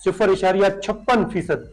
0.56%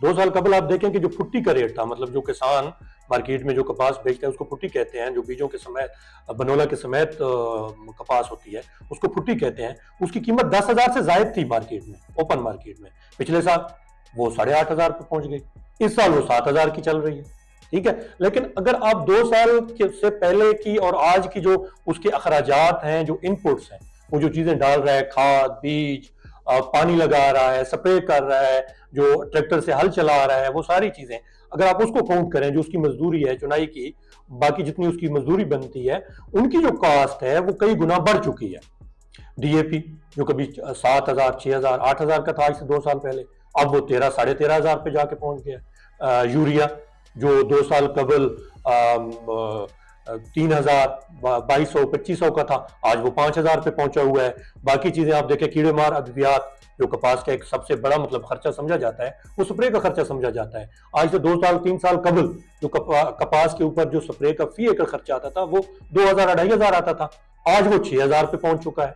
2 سال قبل آپ دیکھیں کہ جو پھٹی کا ریٹ تھا، مطلب جو کسان مارکیٹ میں جو کپاس بیچتا ہے اس کو پھٹی کہتے ہیں، جو بیجوں کے سمیت بنولا کے سمیت کپاس ہوتی ہے اس کو پھٹی کہتے ہیں، اس کی قیمت 10,000 سے زائد تھی مارکیٹ میں، اوپن مارکیٹ میں۔ پچھلے سال وہ 8,500 پہ پہنچ گئی، اس سال وہ 7,000 کی چل رہی ہے، ٹھیک ہے۔ لیکن اگر آپ 2 سال سے پہلے کی اور آج کی جو اس کے اخراجات ہیں، جو ان پٹس ہیں، وہ جو چیزیں ڈال رہا ہے، کھاد، بیج، پانی لگا رہا ہے، سپرے کر رہا ہے، جو ٹریکٹر سے ہل چلا رہا ہے، وہ ساری چیزیں اگر آپ اس کو کاؤنٹ کریں، جو اس کی مزدوری ہے چنائی کی، باقی جتنی اس کی مزدوری بنتی ہے، ان کی جو کاسٹ ہے وہ کئی گنا بڑھ چکی ہے۔ ڈی اے پی جو کبھی 7,000 6,000 8,000 کا تھا آج سے 2 سال پہلے، اب وہ 13,500 پہ جا کے پہنچ گیا۔ یوریا جو 2 سال قبل 3,000 2,200 2,500 کا تھا، آج وہ 5,000 پہ پہنچا ہوا ہے۔ باقی چیزیں آپ دیکھیں، کیڑے مار ادویات جو کپاس کا ایک سب سے بڑا مطلب خرچہ سمجھا جاتا ہے، وہ سپرے کا خرچہ سمجھا جاتا ہے۔ آج سے 2 سال 3 سال قبل جو کپاس کے اوپر جو سپرے کا فی ایکڑ خرچہ آتا تھا وہ 2,000 2,500 آتا تھا، آج وہ 6,000 پہ پہنچ چکا ہے۔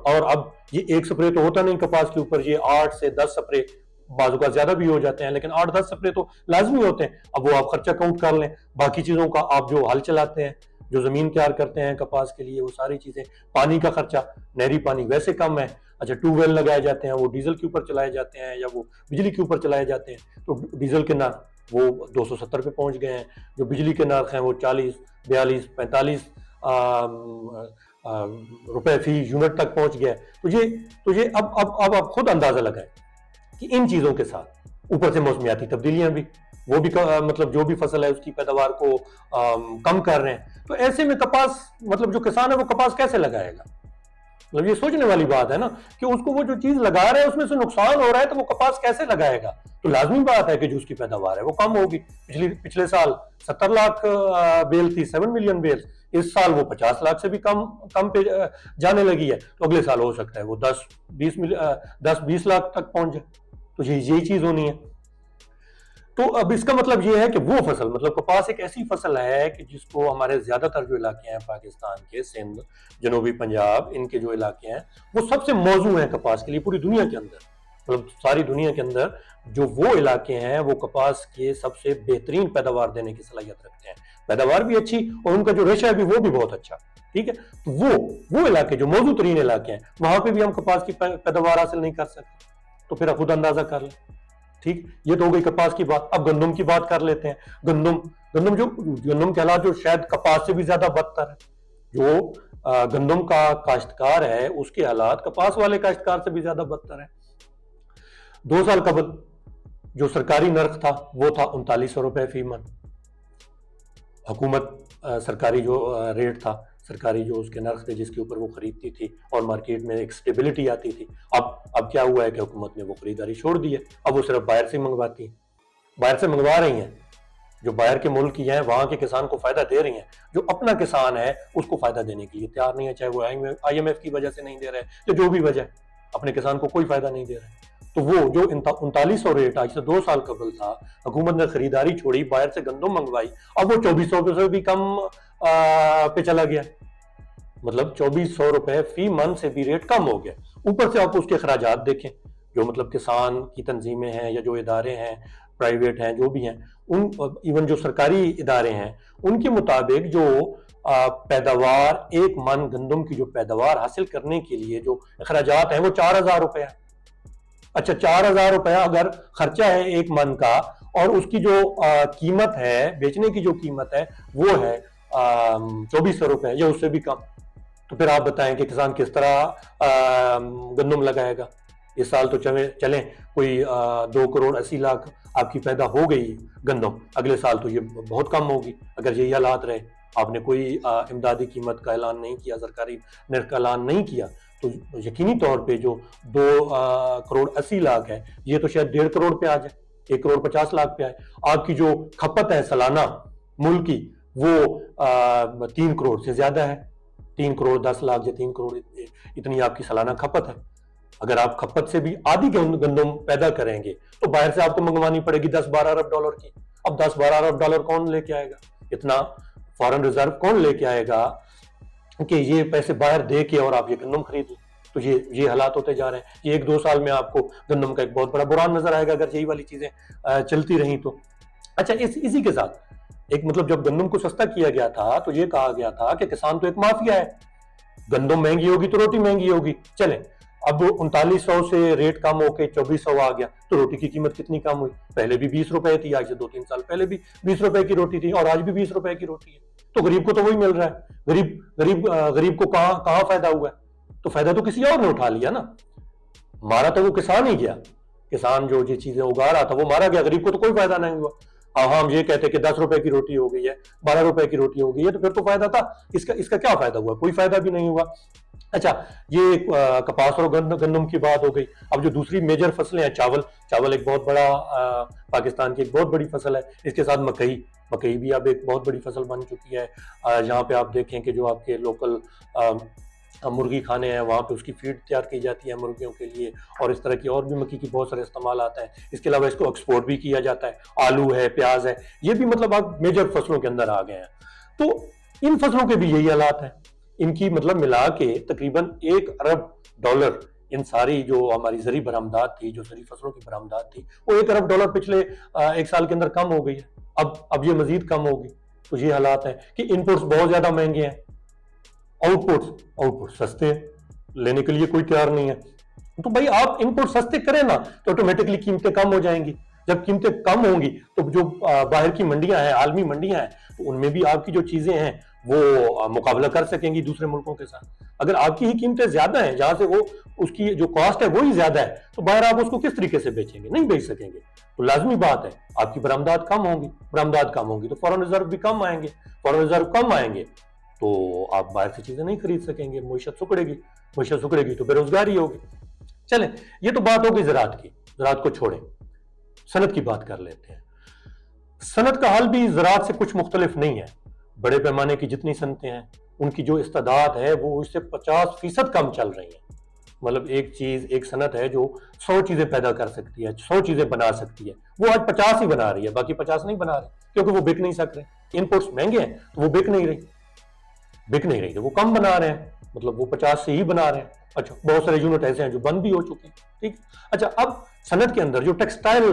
اور اب یہ ایک سپرے تو ہوتا نہیں کپاس کے اوپر، یہ 8 سے 10 سپرے، بعض اوقات زیادہ بھی ہو جاتے ہیں، لیکن 8-10 سپرے تو لازمی ہوتے ہیں۔ اب وہ آپ خرچہ کاؤنٹ کر لیں، باقی چیزوں کا آپ جو ہل چلاتے ہیں، جو زمین تیار کرتے ہیں کپاس کے لیے، وہ ساری چیزیں، پانی کا خرچہ، نہری پانی ویسے کم ہے، اچھا ٹیوب ویل لگائے جاتے ہیں، وہ ڈیزل کے اوپر چلائے جاتے ہیں یا وہ بجلی کے اوپر چلائے جاتے ہیں، تو ڈیزل کے نرخ وہ 270 پہ پہنچ گئے ہیں، جو بجلی کے نرخ ہیں وہ 40 42 45 روپے فی یونٹ تک پہنچ گیا ہے۔ تو یہ اب آپ خود اندازہ لگائیں کہ ان چیزوں کے ساتھ اوپر سے موسمیاتی تبدیلیاں بھی، وہ بھی مطلب جو بھی فصل ہے اس کی پیداوار کو کم کر رہے ہیں، تو ایسے میں کپاس مطلب جو کسان ہے وہ کپاس کیسے لگائے گا؟ مطلب یہ سوچنے والی بات ہے نا کہ اس کو وہ جو چیز لگا رہا ہے اس میں سے نقصان ہو رہا ہے، تو وہ کپاس کیسے لگائے گا؟ تو لازمی بات ہے کہ جو اس کی پیداوار ہے وہ کم ہوگی۔ پچھلے سال 70 لاکھ بیل تھی، 7 ملین بیل، اس سال وہ 50 لاکھ سے بھی کم پہ جانے لگی ہے، تو اگلے سال ہو سکتا ہے وہ 10-20 لاکھ تک پہنچ جائے، تو یہی چیز ہونی ہے۔ تو اب اس کا مطلب یہ ہے کہ وہ فصل، مطلب کپاس ایک ایسی فصل ہے کہ جس کو ہمارے زیادہ تر جو علاقے ہیں پاکستان کے، سندھ، جنوبی پنجاب، ان کے جو علاقے ہیں وہ سب سے موزوں ہیں کپاس کے لیے پوری دنیا کے اندر، مطلب ساری دنیا کے اندر جو وہ علاقے ہیں وہ کپاس کے سب سے بہترین پیداوار دینے کی صلاحیت رکھتے ہیں، پیداوار بھی اچھی اور ان کا جو ریشا ہے بھی وہ بھی بہت اچھا، ٹھیک ہے۔ تو وہ علاقے جو موزوں ترین علاقے ہیں وہاں پہ بھی ہم کپاس کی پیداوار حاصل نہیں کر سکتے، تو پھر آپ خود اندازہ کر لیں، ٹھیک۔ یہ تو ہو گئی کپاس کی بات۔ اب گندم کی بات کر لیتے ہیں۔ گندم کے حالات جو شاید کپاس سے بھی زیادہ بدتر ہے، جو گندم کا کاشتکار ہے اس کے حالات کپاس والے کاشتکار سے بھی زیادہ بدتر ہے۔ 2 سال قبل جو سرکاری نرخ تھا وہ تھا 3900 روپے فی من، حکومت سرکاری جو ریٹ تھا، سرکاری جو اس کے نرخ تھے جس کے اوپر وہ خریدتی تھی اور مارکیٹ میں ایک سٹیبلٹی آتی تھی۔ اب کیا ہوا ہے کہ حکومت نے وہ خریداری چھوڑ دی ہے، اب وہ صرف باہر سے منگواتی ہیں، باہر سے منگوا رہی ہیں، جو باہر کے ملک کی ہیں وہاں کے کسان کو فائدہ دے رہی ہیں، جو اپنا کسان ہے اس کو فائدہ دینے کے لیے تیار نہیں ہے، چاہے وہ آئی ایم ایف کی وجہ سے نہیں دے رہے یا جو بھی وجہ ہے، اپنے کسان کو کوئی فائدہ نہیں دے رہے۔ تو وہ جو 3900 ریٹ آج سے 2 سال قبل تھا، حکومت نے خریداری چھوڑی، باہر سے گندم منگوائی، اب وہ 2400 سے بھی کم پہ چلا گیا، مطلب 2400 روپے فی من سے بھی ریٹ کم ہو گیا۔ اوپر سے آپ اس کے اخراجات دیکھیں، جو مطلب کسان کی تنظیمیں ہیں یا جو ادارے ہیں پرائیویٹ ہیں جو بھی ہیں، ایون جو سرکاری ادارے ہیں، ان کے مطابق جو پیداوار، 1 من گندم کی جو پیداوار حاصل کرنے کے لیے جو اخراجات ہیں وہ 4,000 روپے ہے۔ اچھا 4,000 روپے اگر خرچہ ہے 1 من کا، اور اس کی جو قیمت ہے، بیچنے کی جو قیمت ہے وہ ہے 2400 روپے یا اس سے بھی کم، تو پھر آپ بتائیں کہ کسان کس طرح گندم لگائے گا؟ اس سال تو چلیں کوئی 2,80,00,000 آپ کی پیدا ہو گئی گندم، اگلے سال تو یہ بہت کم ہوگی اگر یہی حالات رہے، آپ نے کوئی امدادی قیمت کا اعلان نہیں کیا، سرکاری نرخ کا اعلان نہیں کیا، تو یقینی طور پہ جو 2,80,00,000 ہے یہ تو شاید 1.5 کروڑ پہ آ جائے، 1,50,00,000 پہ آئے۔ آپ کی جو کھپت ہے سالانہ ملک کی وہ 3 کروڑ سے زیادہ ہے، 3,10,00,000 یا 3 کروڑ اتنی آپ کی سالانہ کھپت ہے۔ اگر آپ کھپت سے بھی آدھی گندم پیدا کریں گے تو باہر سے آپ کو منگوانی پڑے گی 10-12 ارب ڈالر کی۔ اب 10-12 ارب ڈالر کون لے کے آئے گا؟ اتنا فارن ریزرو کون لے کے آئے گا کہ یہ پیسے باہر دے کے اور آپ یہ گندم خرید لیں؟ تو یہ حالات ہوتے جا رہے ہیں. یہ 1-2 سال میں آپ کو گندم کا ایک بہت بڑا بحران نظر آئے گا اگر یہی والی چیزیں چلتی رہیں تو. اچھا اسی کے ساتھ ایک مطلب جب گندم کو سستا کیا گیا تھا تو یہ کہا گیا تھا کہ کسان تو ایک مافیا ہے, گندم مہنگی ہوگی تو روٹی مہنگی ہوگی. چلیں اب 3900 سے ریٹ کم ہو کے 2400 آ گیا تو روٹی کی قیمت کتنی کم ہوئی؟ پہلے بھی 20 روپے تھی, آج سے 2-3 سال پہلے بھی 20 روپے کی روٹی تھی, اور آج بھی 20 روپے کی روٹی ہے. تو غریب کو تو وہی مل رہا ہے. غریب کو کہاں فائدہ ہوا ہے؟ تو فائدہ تو کسی اور نے اٹھا لیا نا. مارا تو وہ کسان ہی گیا, کسان جو یہ چیزیں اگا رہا تھا وہ مارا گیا, غریب کو تو کوئی فائدہ نہیں ہوا. ہم یہ کہتے کہ 10 روپے کی روٹی ہو گئی ہے, 12 روپے کی روٹی ہو گئی ہے, تو پھر تو فائدہ تھا. اس کا کیا فائدہ ہوا؟ کوئی فائدہ بھی نہیں ہوا. اچھا یہ کپاس اور گندم کی بات ہو گئی. اب جو دوسری میجر فصلیں ہیں, چاول ایک بہت بڑا پاکستان کی ایک بہت بڑی فصل ہے. اس کے ساتھ مکئی بھی اب ایک بہت بڑی فصل بن چکی ہے. یہاں پہ آپ دیکھیں کہ جو آپ کے لوکل مرغی کھانے ہیں وہاں پہ اس کی فیڈ تیار کی جاتی ہے مرغیوں کے لیے, اور اس طرح کی اور بھی مکئی کی بہت سارے استعمالات ہیں. اس کے علاوہ اس کو ایکسپورٹ بھی کیا جاتا ہے. آلو ہے, پیاز ہے, یہ بھی مطلب آپ میجر فصلوں کے اندر آ گئے ہیں. تو ان فصلوں کے بھی یہی حالات ہیں. ان کی مطلب ملا کے تقریباً $1 ارب ان ساری جو ہماری زرعی برآمدات تھی, جو زرعی فصلوں کی برآمدات تھی, وہ $1 ارب پچھلے 1 سال کے اندر کم ہو گئی ہے. اب یہ مزید کم ہوگی. تو یہ حالات ہیں کہ انپوٹس بہت زیادہ مہنگے ہیں, آؤٹ پٹ سستے ہیں, لینے کے لیے کوئی تیار نہیں ہے. تو بھائی آپ انپوٹ سستے کریں نا تو آٹومیٹکلی قیمتیں کم ہو جائیں گی. جب قیمتیں کم ہوں گی تو جو باہر کی منڈیاں ہیں, عالمی منڈیاں ہیں, تو ان میں بھی آپ کی جو چیزیں ہیں وہ مقابلہ کر سکیں گی دوسرے ملکوں کے ساتھ. اگر آپ کی ہی قیمتیں زیادہ ہیں, جہاں سے وہ اس کی جو کاسٹ ہے وہی زیادہ ہے, تو باہر آپ اس کو کس طریقے سے بیچیں گے؟ نہیں بیچ سکیں گے. تو لازمی بات ہے آپ کی برآمدات کم ہوں گی تو فورن ریزرو بھی کم آئیں گے تو آپ باہر سے چیزیں نہیں خرید سکیں گے. معیشت سکڑے گی تو بے روزگاری ہوگی. چلیں یہ تو بات ہوگی زراعت کی. زراعت کو چھوڑیں, صنعت کی بات کر لیتے ہیں. صنعت کا حال بھی زراعت سے کچھ مختلف نہیں ہے. بڑے پیمانے کی جتنی صنعتیں ہیں ان کی جو استعداد ہے وہ اس سے 50% کم چل رہی ہیں. مطلب ایک صنعت ہے جو 100 چیزیں پیدا کر سکتی ہے, 100 چیزیں بنا سکتی ہے, وہ آج 50 ہی بنا رہی ہے, باقی 50 نہیں بنا رہی, کیونکہ وہ بک نہیں سک رہے. انپوٹس مہنگے ہیں تو وہ بک نہیں رہی تو وہ کم بنا رہے ہیں, مطلب وہ 50 سے ہی بنا رہے ہیں. اچھا بہت سارے یونٹ ایسے ہیں جو بند بھی ہو چکے ہیں. ٹھیک. اچھا اب صنعت کے اندر جو ٹیکسٹائل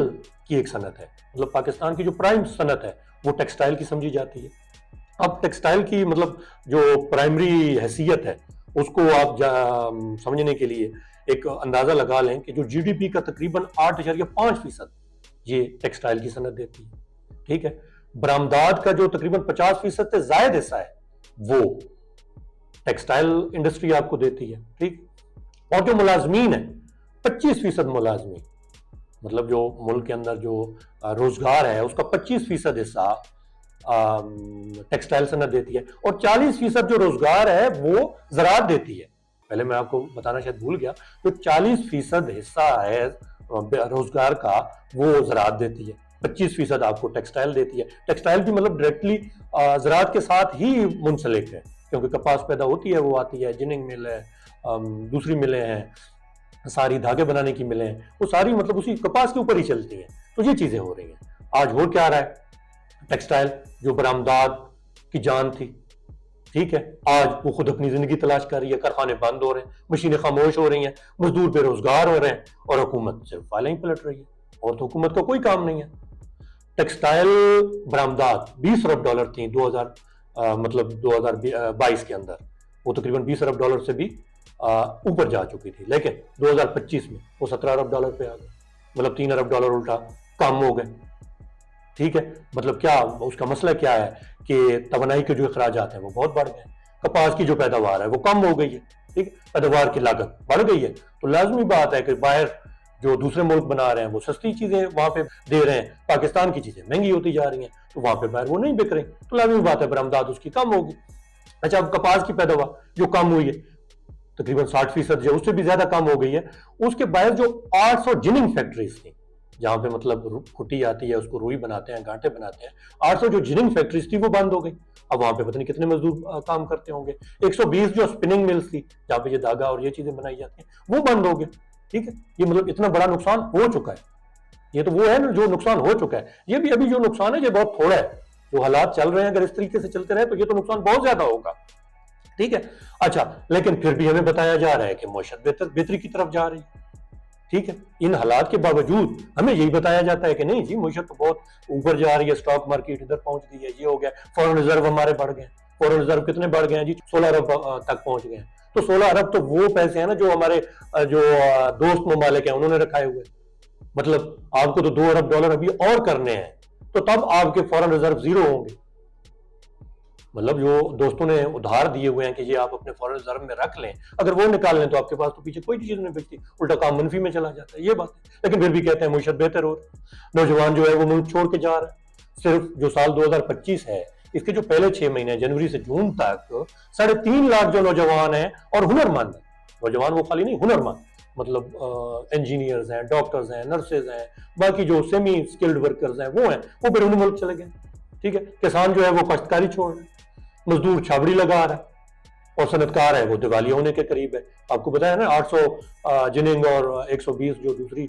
کی ایک صنعت ہے, مطلب پاکستان کی جو پرائم صنعت ہے وہ ٹیکسٹائل کی سمجھی جاتی ہے. اب ٹیکسٹائل کی مطلب جو پرائمری حیثیت ہے اس کو آپ سمجھنے کے لیے ایک اندازہ لگا لیں کہ جو جی ڈی پی کا تقریباً 8.5% یہ ٹیکسٹائل کی صنعت دیتی ہے. ٹھیک ہے. برآمدات کا جو تقریباً 50% سے زائد حصہ ہے وہ ٹیکسٹائل انڈسٹری آپ کو دیتی ہے. ٹھیک. اور جو ملازمین ہیں 25% ملازمین, مطلب جو ملک کے اندر جو روزگار ہے اس کا 25% حصہ ٹیکسٹائل صنعت دیتی ہے, اور 40% جو روزگار ہے وہ زراعت دیتی ہے. پہلے میں آپ کو بتانا شاید بھول گیا, جو 40% حصہ ہے روزگار کا وہ زراعت دیتی ہے, 25% آپ کو ٹیکسٹائل دیتی ہے. ٹیکسٹائل بھی مطلب ڈائریکٹلی زراعت کے ساتھ ہی منسلک ہے, کیونکہ کپاس پیدا ہوتی ہے وہ آتی ہے, جننگ مل ہے, دوسری ملیں ہیں, ساری دھاگے بنانے کی ملیں ہیں, وہ ساری مطلب اسی کپاس کے اوپر ہی چلتی ہیں. تو یہ چیزیں ہو رہی ہیں. آج ہو کیا رہا ہے, ٹیکسٹائل جو برآمدات کی جان تھی, ٹھیک ہے, آج وہ خود اپنی زندگی تلاش کر رہی ہے. کارخانے بند ہو رہے ہیں, مشینیں خاموش ہو رہی ہیں, مزدور بے روزگار ہو رہے ہیں, اور حکومت صرف فائلیں ہی پلٹ رہی ہے, اور تو حکومت کا کوئی کام نہیں ہے. ٹیکسٹائل برآمدات $20 ارب تھیں 2022 کے اندر, وہ تقریباً $20 ارب سے بھی اوپر جا چکی تھی, لیکن 2025 میں وہ $17 ارب پہ آ گئے, مطلب $3 ارب الٹا کم ہو گئے. ٹھیک ہے. مطلب کیا اس کا مسئلہ کیا ہے کہ توانائی کے جو اخراجات ہیں وہ بہت بڑھ گئے, کپاس کی جو پیداوار ہے وہ کم ہو گئی ہے. ٹھیک. پیداوار کی لاگت بڑھ گئی ہے, تو لازمی بات ہے کہ باہر جو دوسرے ملک بنا رہے ہیں وہ سستی چیزیں وہاں پہ دے رہے ہیں, پاکستان کی چیزیں مہنگی ہوتی جا رہی ہیں, تو وہاں پہ باہر وہ نہیں بک رہی, تو لازمی بات ہے برآمدات اس کی کم ہوگی. اچھا اب کپاس کی پیداوار جو کم ہوئی ہے تقریباً 60%, جو اس سے بھی زیادہ کم ہو گئی ہے, اس کے باعث جو 800 جننگ فیکٹریز تھیں جہاں پہ مطلب کھٹی آتی ہے, اس کو روئی بناتے ہیں, گانٹے بناتے ہیں, 800 جو جننگ فیکٹریز تھی وہ بند ہو گئی. اب وہاں پہ پتہ نہیں کتنے مزدور کام کرتے ہوں گے. 120 جو اسپننگ ملز تھی جہاں پہ یہ دھاگا اور یہ چیزیں بنائی جاتی ہیں وہ بند ہو گئے. ٹھیک ہے. یہ مطلب اتنا بڑا نقصان ہو چکا ہے. یہ تو وہ ہے نا جو نقصان ہو چکا ہے. یہ بھی ابھی جو نقصان ہے یہ بہت تھوڑا ہے. جو حالات چل رہے ہیں اگر اس طریقے سے چلتے رہے تو یہ تو نقصان بہت زیادہ ہوگا. ٹھیک ہے. اچھا لیکن پھر بھی ہمیں بتایا جا رہا ہے کہ معیشت بہتری کی طرف جا رہی ہے. ٹھیک ہے, ان حالات کے باوجود ہمیں یہی بتایا جاتا ہے کہ نہیں جی معیشت تو بہت اوپر جا رہی ہے, اسٹاک مارکیٹ ادھر پہنچ گئی ہے, یہ ہو گیا, فورن ریزرو ہمارے بڑھ گئے. فورن ریزرو کتنے بڑھ گئے ہیں جی, 16 ارب تک پہنچ گئے ہیں. تو 16 ارب تو وہ پیسے ہیں نا جو ہمارے جو دوست ممالک ہیں انہوں نے رکھائے ہوئے. مطلب آپ کو تو 2 ارب ڈالر ابھی اور کرنے ہیں, تو تب آپ کے فورن ریزرو زیرو ہوں گے. مطلب جو دوستوں نے ادھار دیے ہوئے ہیں کہ یہ آپ اپنے فورن ریزرو میں رکھ لیں, اگر وہ نکال لیں تو آپ کے پاس تو پیچھے کوئی چیز نہیں بچتی, الٹا کام منفی میں چلا جاتا ہے. یہ بات ہے, لیکن پھر بھی کہتے ہیں معیشت بہتر ہو رہی ہے. نوجوان جو ہے وہ ملک چھوڑ کے جا رہا ہے. صرف جو سال 2025 ہے اس کے جو پہلے 6 مہینے جنوری سے جون تک 3.5 لاکھ جو نوجوان ہیں اور ہنرمند ہیں, نوجوان وہ خالی نہیں ہنرمند, مطلب انجینئرز ہیں, ڈاکٹرز ہیں, نرسز ہیں, باقی جو سیمی سکلڈ ورکرز ہیں وہ بیرون ملک چلے گئے. ٹھیک ہے, کسان جو ہے وہ کاشتکاری چھوڑ رہے ہیں, مزدور چھابڑی لگا رہا ہے, اور صنعت کار ہے وہ دیوالیہ ہونے کے قریب ہے. آپ کو بتایا نا 800 جننگ اور 120 جو دوسری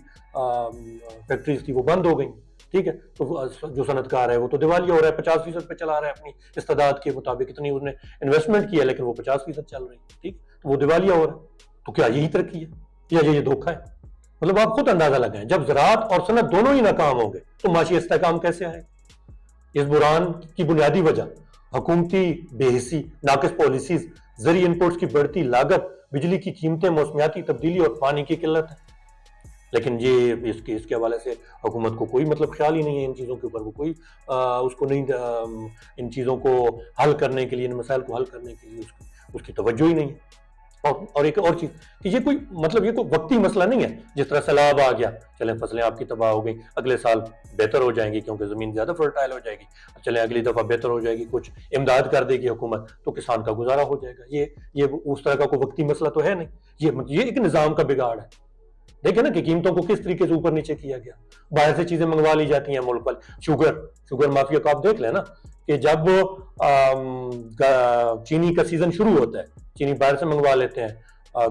فیکٹریز تھی وہ بند ہو گئی. ٹھیک ہے, تو جو صنعت کار ہے وہ تو دیوالیہ ہو رہا ہے, 50% پہ چلا رہا ہے اپنی استعداد کے مطابق, اتنی اس نے انویسٹمنٹ کی ہے لیکن وہ 50% چل رہی ہے. ٹھیک, تو وہ دیوالیہ ہو رہا ہے. تو کیا یہی ترقی ہے یا یہ دھوکہ ہے؟ مطلب آپ خود اندازہ لگائیں, جب زراعت اور صنعت دونوں ہی ناکام ہوں گے تو معاشی استحکام کیسے آئے؟ اس بحران کی بنیادی وجہ حکومتی بے حسی, ناقص پالیسیز, زرعی انپوٹس کی بڑھتی لاگت, بجلی کی قیمتیں, موسمیاتی تبدیلی اور پانی کی قلت ہے. لیکن یہ اس کے حوالے سے حکومت کو کوئی مطلب خیال ہی نہیں ہے ان چیزوں کے اوپر. وہ کوئی اس کو نہیں, ان چیزوں کو حل کرنے کے لیے, ان مسائل کو حل کرنے کے لیے اس کی توجہ ہی نہیں ہے. اور ایک اور چیز کہ یہ کوئی مطلب یہ کوئی وقتی مسئلہ نہیں ہے. جس طرح سیلاب آ گیا, چلیں فصلیں آپ کی تباہ ہو گئی, اگلے سال بہتر ہو جائیں گی کیونکہ زمین زیادہ فرٹائل ہو جائے گی, چلیں اگلی دفعہ بہتر ہو جائے گی, کچھ امداد کر دے گی حکومت تو کسان کا گزارا ہو جائے گا. یہ اس طرح کا کوئی وقتی مسئلہ تو ہے نہیں. یہ ایک نظام کا بگاڑ ہے. دیکھیں نا کہ قیمتوں کو کس طریقے سے اوپر نیچے کیا گیا, باہر سے چیزیں منگوا لی جاتی ہیں ملک پر. شوگر مافیا کو آپ دیکھ لیں نا کہ جب چینی کا سیزن شروع ہوتا ہے, چینی باہر سے منگوا لیتے ہیں,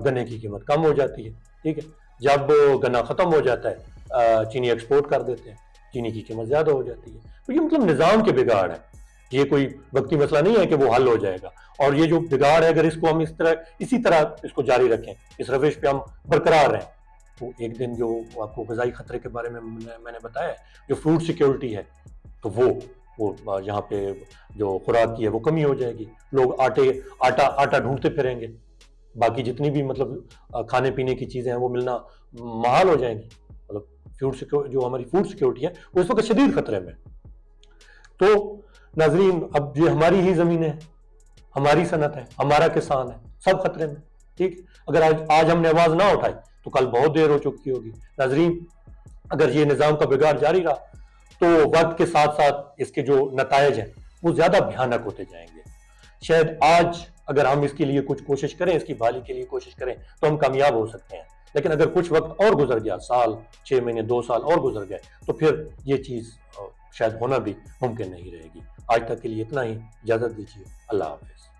گنے کی قیمت کم ہو جاتی ہے. ٹھیک ہے, جب گنا ختم ہو جاتا ہے چینی ایکسپورٹ کر دیتے ہیں, چینی کی قیمت زیادہ ہو جاتی ہے. تو یہ مطلب نظام کے بگاڑ ہے, یہ کوئی وقتی مسئلہ نہیں ہے کہ وہ حل ہو جائے گا. اور یہ جو بگاڑ ہے اگر اس کو ہم اسی طرح اس کو جاری رکھیں, اس روش پہ ہم برقرار رہیں, تو ایک دن جو آپ کو غذائی خطرے کے بارے میں میں نے بتایا, جو فوڈ سیکیورٹی ہے, تو وہ یہاں پہ جو خوراک کی ہے وہ کمی ہو جائے گی. لوگ آٹا ڈھونڈتے پھریں گے, باقی جتنی بھی مطلب کھانے پینے کی چیزیں ہیں وہ ملنا محال ہو جائیں گی. مطلب جو ہماری فوڈ سیکیورٹی ہے وہ اس وقت شدید خطرے میں. تو ناظرین, اب یہ ہماری ہی زمینیں ہیں, ہماری صنعت ہے, ہمارا کسان ہے, سب خطرے میں. ٹھیک, اگر آج ہم نے آواز نہ اٹھائی تو کل بہت دیر ہو چکی ہوگی. ناظرین, اگر یہ نظام کا بگاڑ جاری رہا تو وقت کے ساتھ ساتھ اس کے جو نتائج ہیں وہ زیادہ بھیانک ہوتے جائیں گے. شاید آج اگر ہم اس کے لیے کچھ کوشش کریں, اس کی بحالی کے لیے کوشش کریں تو ہم کامیاب ہو سکتے ہیں. لیکن اگر کچھ وقت اور گزر گیا, سال 6 مہینے 2 سال اور گزر گئے, تو پھر یہ چیز شاید ہونا بھی ممکن نہیں رہے گی. آج تک کے لیے اتنا ہی, اجازت دیجیے. اللہ حافظ.